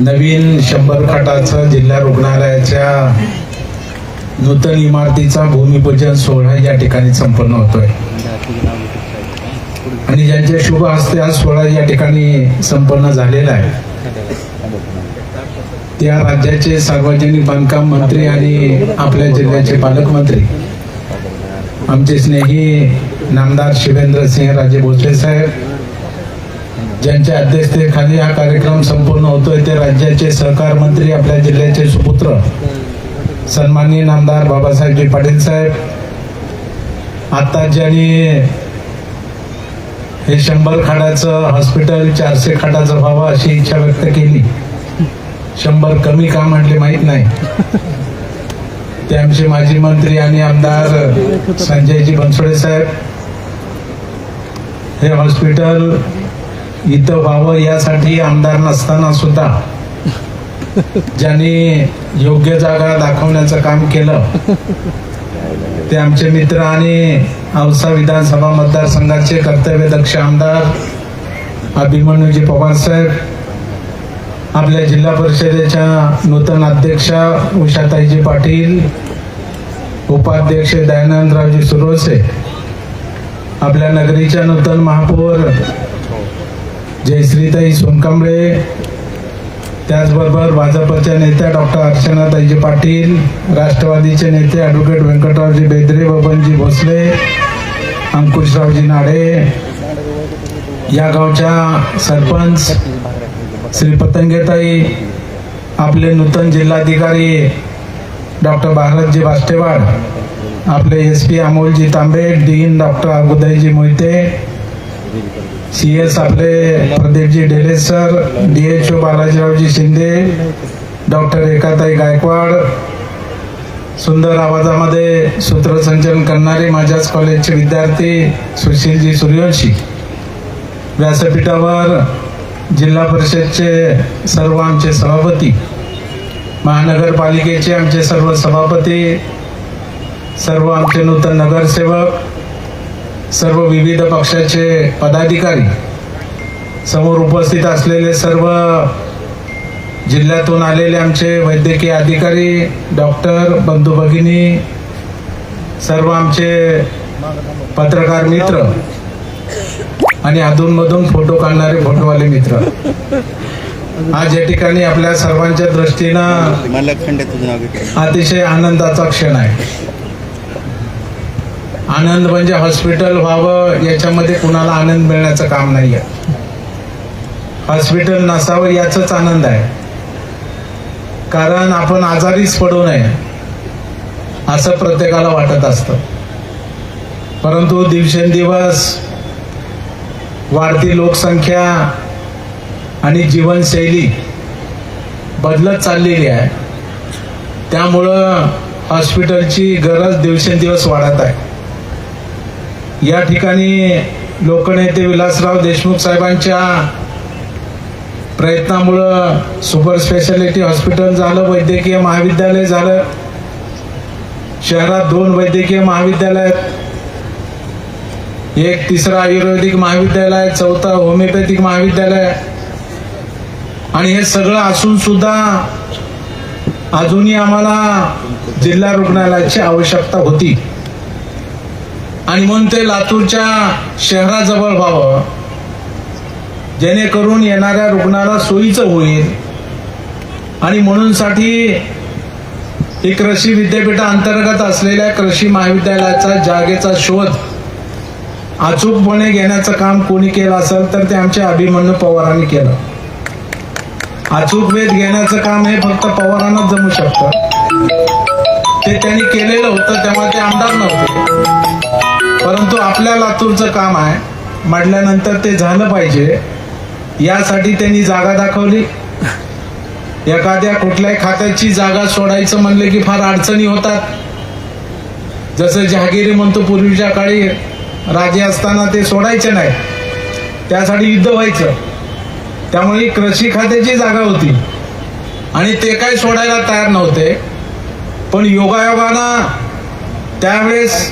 नवीन 100 खाटाचं जिल्हा रुग्णालयाच्या नूतन इमारतीचा भूमिपूजन सोहळा या ठिकाणी संपन्न होतोय आणि ज्यांच्या शुभ हस्ते हा सोहळा या ठिकाणी संपन्न झालेला आहे त्या राज्याचे सार्वजनिक बांधकाम मंत्री आणि आपल्या जिल्ह्याचे पालकमंत्री आमचे स्नेही नामदार शिवेंद्र सिंह राजे भोसले साहेब, ज्यांच्या अध्यक्षतेखाली हा कार्यक्रम संपूर्ण होतोय ते राज्याचे सहकार मंत्री आपल्या जिल्ह्याचे सुपुत्र सन्माननीय नामदार बाबासाहेबजी पाटील साहेब, आता ज्यांनी हे 100 खाटाचं हॉस्पिटल 400 खाटाचं व्हावं अशी इच्छा व्यक्त केली. 100 कमी का म्हटले माहित नाही. ते आमचे माजी मंत्री आणि आमदार संजयजी बनसोडे साहेब, हे हॉस्पिटल इथं व्हावं यासाठी आमदार नसताना सुद्धा ज्यांनी योग्य जागा दाखवण्याचं काम केलं ते आमचे मित्र आणि औसा विधानसभा मतदारसंघाचे कर्तव्यदक्ष आमदार अभिमन्यूजी पवार साहेब, आपल्या जिल्हा परिषदेच्या नूतन अध्यक्षा उषाताईजी पाटील, उपाध्यक्ष दयानंदरावजी सुरवसे, आपल्या नगरीच्या नूतन महापौर जयश्रीताई सोनकांबळे, त्याचबरोबर भाजपच्या नेत्या डॉक्टर अर्चनाताईजी पाटील, राष्ट्रवादीचे नेते ॲडव्होकेट व्यंकटरावजी बेदरे, बबनजी भोसले, अंकुशरावजी नाडे, या गावच्या सरपंच श्री पतंगेताई, आपले नूतन जिल्हाधिकारी डॉक्टर भारतजी बास्टेवाड, आपले SP अमोलजी तांबे, डीन डॉक्टर अगुदाईजी मोहिते, CS आपले प्रदीपजी डेले सर, DHO बालाजीरावजी शिंदे, डॉक्टर रेखाताई गायकवाड, सुंदर आवाजामध्ये सूत्रसंचलन करणारे माझ्याच कॉलेजचे विद्यार्थी सुशीलजी सूर्यवंशी, व्यासपीठावर जिल्हा परिषदचे सर्व आमचे सभापती, महानगरपालिकेचे आमचे सर्व सभापती, सर्व आमचे नूतन नगरसेवक, सर्व विविध पक्षाचे पदाधिकारी, समोर उपस्थित असलेले सर्व जिल्ह्यातून आलेले आमचे वैद्यकीय अधिकारी, डॉक्टर, बंधू भगिनी, सर्व आमचे पत्रकार मित्र आणि अधूनमधून फोटो काढणारे फोटोवाले मित्र, आज या ठिकाणी आपल्या सर्वांच्या दृष्टीनं अतिशय आनंदाचा क्षण आहे. आनंद म्हणजे हॉस्पिटल व्हावं याच्यामध्ये कुणाला आनंद मिळण्याचं काम नाहीये. हॉस्पिटल नसावं याचाच आनंद आहे, कारण आपण आजारीच पडू नये असं प्रत्येकाला वाटत असतं. परंतु दिवसेंदिवस वाढती लोकसंख्या आणि जीवनशैली बदलत चाललेली आहे, त्यामुळं हॉस्पिटलची गरज दिवसेंदिवस वाढत आहे. या ठिकाणी लोकनेते विलासराव देशमुख साहेबांच्या प्रयत्नामुळं सुपर स्पेशालिटी हॉस्पिटल झालं, वैद्यकीय महाविद्यालय झालं, शहरात 2 वैद्यकीय महाविद्यालय, एक 3रं आयुर्वेदिक महाविद्यालय, 4थं होमिओपॅथिक महाविद्यालय, आणि हे सगळं असून सुद्धा अजूनही आम्हाला जिल्हा रुग्णालयाची आवश्यकता होती आणि म्हणून ते लातूरच्या शहराजवळ व्हावं, जेणेकरून येणाऱ्या रुग्णाला सोयीचं होईल. आणि म्हणून साठी ही कृषी विद्यापीठाअंतर्गत असलेल्या कृषी महाविद्यालयाचा जागेचा शोध अचूकपणे घेण्याचं काम कोणी केलं असेल तर ते आमच्या अभिमन्यू पवारांनी केलं. अचूक वेध घेण्याचं काम हे फक्त पवारांनाच जमू शकतं. ते त्यांनी केलेलं होतं तेव्हा ते आमदार नव्हते, परंतु आपल्या लातूरचं काम आहे म्हटल्यानंतर ते झालं पाहिजे यासाठी त्यांनी जागा दाखवली. एखाद्या कुठल्याही खात्याची जागा सोडायचं म्हणले की फार अडचणी होतात. जसं जहागिरी म्हणतो पूर्वीच्या काळी राजे असताना ते सोडायचे नाही, त्यासाठी युद्ध व्हायचं. त्यामुळे कृषी खात्याची जागा होती आणि ते काय सोडायला तयार नव्हते. पण योगायोगानं त्यावेळेस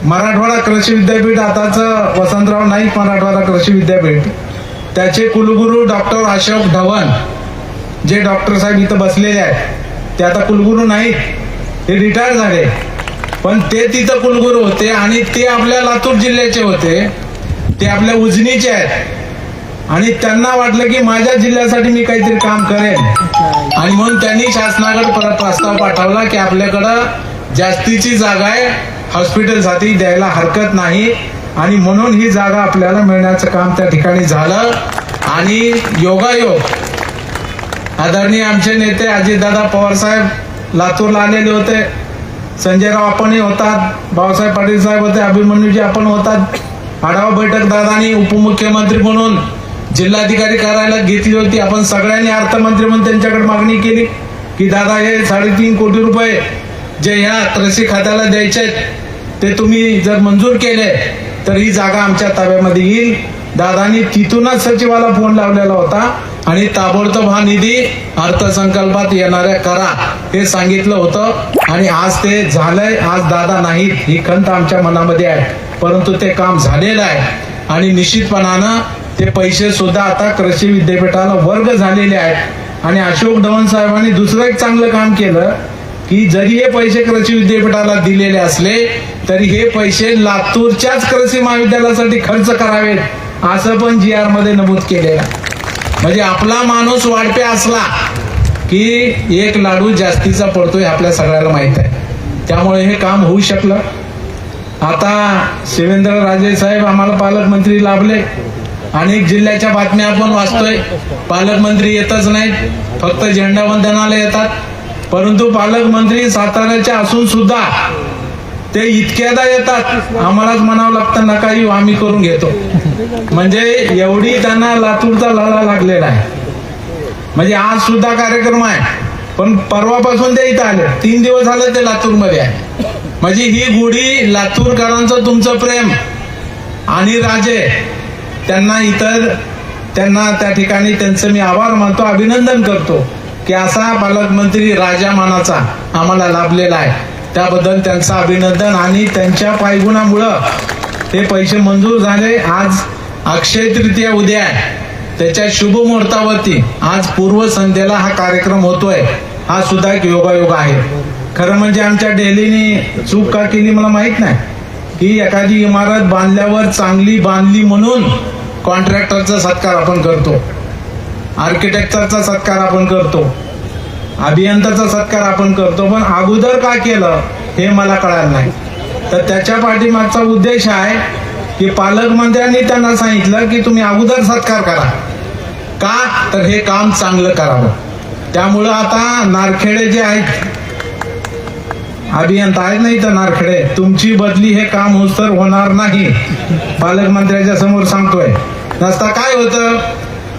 मराठवाडा कृषी विद्यापीठ, आताचं वसंतराव नाईक मराठवाडा कृषी विद्यापीठ, त्याचे कुलगुरू डॉक्टर अशोक ढवण जे डॉक्टर साहेब इथं बसलेले आहेत ते आता कुलगुरू नाहीत, ते रिटायर झाले, पण ते तिथं कुलगुरू होते आणि ते आपल्या लातूर जिल्ह्याचे होते, ते आपल्या उजनीचे आहेत आणि त्यांना वाटलं की माझ्या जिल्ह्यासाठी मी काहीतरी काम करेन आणि म्हणून त्यांनी शासनाकडे प्रस्ताव पाठवला की आपल्याकडं जास्तीची जागा आहे, हॉस्पिटलसाठी द्यायला हरकत नाही आणि म्हणून ही जागा आपल्याला मिळण्याचं काम त्या ठिकाणी झालं. आणि योगायोग आदरणीय आमचे नेते अजितदादा पवार साहेब लातूरला आलेले होते, संजयराव आपणही होतात, भाऊसाहेब पाटील साहेब होते, अभिमन्यूजी आपण होतात. आढावा बैठक दादानी उपमुख्यमंत्री म्हणून जिल्हाधिकारी कार्यालयात घेतली होती. आपण सगळ्यांनी अर्थमंत्री म्हणून त्यांच्याकडे मागणी केली की दादा हे 3.5 कोटी रुपये जे ह्या कृषी खात्याला द्यायचे ते तुम्ही जर मंजूर केले तर ही जागा आमच्या ताब्यामध्ये येईल. दादानी तिथूनच सचिवाला फोन लावलेला होता आणि ताबडतोब हा निधी अर्थसंकल्पात येणाऱ्या करा हे सांगितलं होतं आणि आज ते झालंय. आज दादा नाहीत ही खंत आमच्या मनामध्ये आहे, परंतु ते काम झालेलं आहे आणि निश्चितपणानं ते पैसे सुद्धा आता कृषी विद्यापीठाला वर्ग झालेले आहेत. आणि अशोक ढवण साहेबांनी दुसरं एक चांगलं काम केलं की जरी हे पैसे कृषी विद्यापीठाला दिलेले असले तरी हे पैसे लातूरच्याच कृषी महाविद्यालयासाठी खर्च करावेत असं पण GR मध्ये नमूद केलेलं. म्हणजे आपला माणूस वाढपे असला की एक लाडू जास्तीचा पडतोय आपल्या सगळ्याला माहित आहे. त्यामुळे हे काम होऊ शकलं. आता शिवेंद्रराजे साहेब आम्हाला पालकमंत्री लाभले. अनेक जिल्ह्याच्या बातम्या आपण वाचतोय, पालकमंत्री येतच नाहीत, फक्त झेंडावंदनाला येतात. परंतु पालकमंत्री साताऱ्याच्या असून सुद्धा ते इतक्यादा येतात, आम्हालाच म्हणावं लागतं नका येऊ, आम्ही करून घेतो. म्हणजे एवढी त्यांना लातूरचा लढा लागलेला आहे. म्हणजे आज सुद्धा कार्यक्रम आहे, पण परवापासून ते इथं आले, 3 दिवस झाले ते लातूरमध्ये आहे. म्हणजे ही गुढी लातूरकरांचं तुमचं प्रेम आणि राजे त्यांना त्या ठिकाणी त्यांचं मी आभार मानतो, अभिनंदन करतो की असा पालकमंत्री राजा मानाचा आम्हाला लाभलेला आहे. त्याबद्दल त्यांचं अभिनंदन. आणि त्यांच्या पायगुणामुळं ते पैसे मंजूर झाले. आज अक्षय तृतीया उद्या आहे, त्याच्या शुभ मुहूर्तावरती आज पूर्व संध्येला हा कार्यक्रम होतोय. हा सुद्धा एक योगायोग आहे. खरं म्हणजे आमच्या डेलीने चूक का केली मला माहित नाही की एखादी इमारत बांधल्यावर चांगली बांधली म्हणून कॉन्ट्रॅक्टरचा सत्कार आपण करतो, आर्किटेक्चरचा सत्कार आपण करतो, अभियंताचा सत्कार आपण करतो, पण अगोदर का केलं हे मला कळालं नाही. तर त्याच्या पाठीमागचा उद्देश आहे की पालकमंत्र्यांनी त्यांना सांगितलं की तुम्ही अगोदर सत्कार करा, का तर हे काम चांगलं करावं. त्यामुळं आता नारखेडे जे आहेत अभियंता आहेत नाही तर नारखेडे, तुमची बदली हे काम होस्तर होणार नाही, पालकमंत्र्याच्या समोर सांगतोय. नसता काय होतं,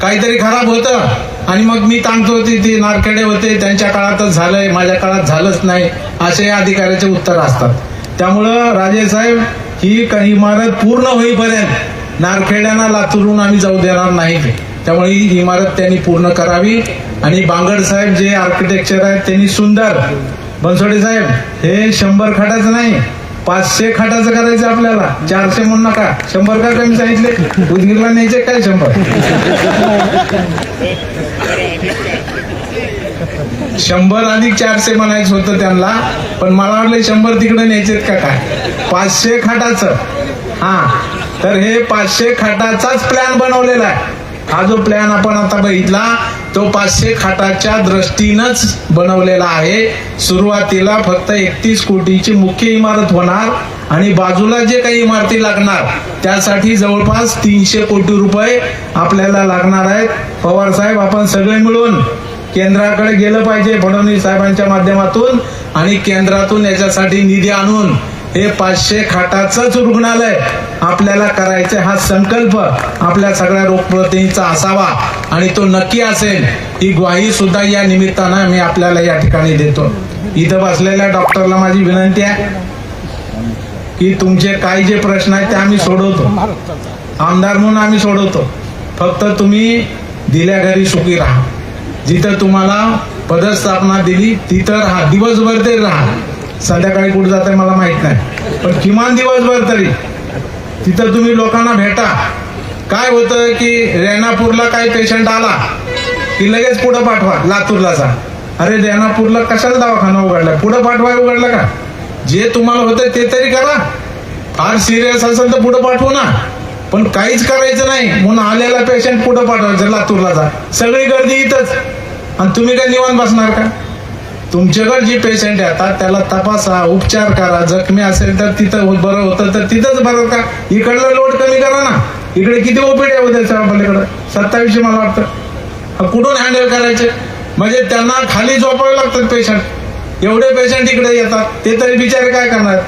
काहीतरी खराब होतं आणि मग मी ताणतो ती नारखेडे होते, त्यांच्या काळातच झालंय, माझ्या काळात झालंच नाही, असे अधिकाऱ्याचे उत्तर असतात. त्यामुळं राजेसाहेब ही इमारत पूर्ण होईपर्यंत नारखेड्यांना लातूरून आम्ही जाऊ देणार नाही. त्यामुळे ही इमारत त्यांनी पूर्ण करावी. आणि बांगड साहेब जे आर्किटेक्चर आहेत त्यांनी सुंदर, बनसोडे साहेब हे 100 खाटाचं नाही 500 खाटाचं करायचं आपल्याला, 400 म्हणून नका, 100 का कमी सांगितले, उदगीरला न्यायचे काय 100 अधिक 400 म्हणायचं होतं त्यांना, पण मला वाटलं 100 तिकडे न्यायचेत का काय. 500 खाटाचं, हा तर हे 500 खाटाचाच प्लॅन बनवलेला आहे. हा जो प्लॅन आपण आता बघितला तो 500 खाटाच्या दृष्टीनंच बनवलेला आहे. सुरुवातीला फक्त 31 कोटीची मुख्य इमारत होणार आणि बाजूला जे काही इमारती लागणार त्यासाठी जवळपास 300 कोटी रुपये आपल्याला लागणार आहेत. पवार साहेब आपण सगळे मिळून केंद्राकडे गेलं पाहिजे फडणवीस साहेबांच्या माध्यमातून आणि केंद्रातून याच्यासाठी निधी आणून हे 500 खाटाचंच रुग्णालय आपल्याला करायचं, हा संकल्प आपल्या सगळ्या लोकप्रतिनिधींचा असावा आणि तो नक्की असेल. ही ग्वाही सुद्धा या निमित्तानं मी आपल्याला या ठिकाणी देतो. इथं बसलेल्या डॉक्टरला माझी विनंती आहे की तुमचे काय जे प्रश्न आहेत ते आम्ही सोडवतो, आमदार म्हणून आम्ही सोडवतो. फक्त तुम्ही दिल्या घरी सुखी राहा. जिथं तुम्हाला पदस्थापना दिली तिथं राहा, दिवसभर तरी राहा. संध्याकाळी कुठं जात मला माहित नाही, पण किमान दिवसभर तरी तिथं तुम्ही लोकांना भेटा. काय होतं की रेणापूरला काही पेशंट आला की लगेच पुढे पाठवा लातूरला जा. अरे रेणापूरला कशाला दवाखाना उघडला, पुढे पाठवाय उघडला का? जे तुम्हाला होतं ते तरी करा. फार सिरियस असेल तर पुढे पाठवू ना, पण काहीच करायचं नाही म्हणून आलेला पेशंट पुढे पाठवायचं लातूरला जा. सगळी गर्दी इथंच आणि तुम्ही काय निवांत बसणार का? तुमच्याकडे जी पेशंट येतात त्याला तपासा, उपचार करा. जखमी असेल तर तिथं बरं होतं तर तिथंच बरं का. इकडला लोड कमी करा ना. इकडे किती ओपीडी आहे उद्याच्या आपल्याकडे 2700 मला वाटतं. कुठून हँडल करायचे? म्हणजे त्यांना खाली झोपावे लागतात पेशंट. एवढे पेशंट इकडे येतात, ते तरी बिचारे काय करणार?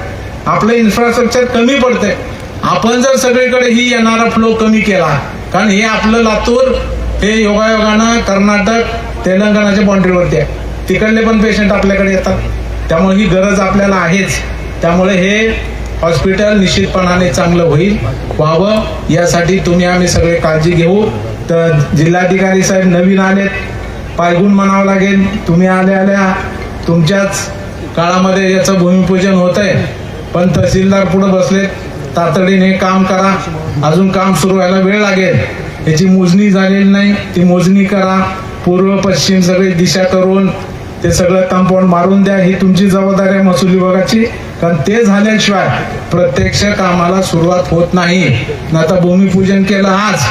आपलं इन्फ्रास्ट्रक्चर कमी पडते. आपण जर सगळीकडे ही येणारा फ्लो कमी केला, कारण हे आपलं लातूर हे योगायोगानं कर्नाटक तेलंगणाच्या बाउंड्रीवरती आहे, तिकडले पण पेशंट आपल्याकडे येतात. त्यामुळे ही गरज आपल्याला आहेच. त्यामुळे हे हॉस्पिटल निश्चितपणाने चांगलं व्हावं यासाठी तुम्ही आम्ही सगळे काळजी घेऊ. तर जिल्हाधिकारी साहेब नवीन आलेत, पायगुण म्हणावं लागेल. तुम्ही आल्या तुमच्याच काळामध्ये याचं भूमिपूजन होत आहे, पण तहसीलदार पुढे बसलेत. तातडीने काम करा. अजून काम सुरू व्हायला वेळ लागेल. याची मोजणी झालेली नाही, ती मोजणी करा. पूर्व पश्चिम सगळी दिशा करून ते सगळं कंपाऊंड मारून द्या. ही तुमची जबाबदारी आहे महसूल विभागाची, कारण ते झाल्याशिवाय प्रत्यक्ष कामाला सुरुवात होत नाही. आता भूमिपूजन केलं आज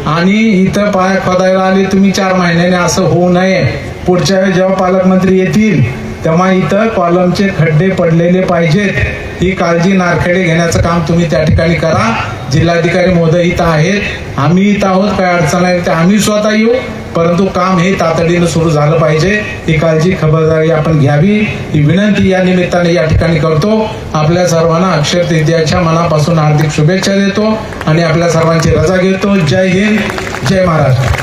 आणि इथं पाय खोदायला आले तुम्ही 4 महिन्याने, असं होऊ नये. पुढच्या वेळी जेव्हा पालकमंत्री येतील तेव्हा इथं कॉलमचे खड्डे पडलेले पाहिजेत. ही काळजी नारखेडे घेण्याचं काम तुम्ही त्या ठिकाणी करा. जिल्हाधिकारी महोदय इथं आहेत, आम्ही इथं आहोत. काय अडचण आहे ते आम्ही स्वतः येऊ, परंतु काम हे तातडीनं सुरू झालं पाहिजे. ही काळजी खबरदारी आपण घ्यावी ही विनंती या निमित्ताने या ठिकाणी करतो. आपल्या सर्वांना अक्षय तृतीयाच्या मनापासून हार्दिक शुभेच्छा देतो आणि आपल्या सर्वांची रजा घेतो. जय हिंद, जय महाराष्ट्र.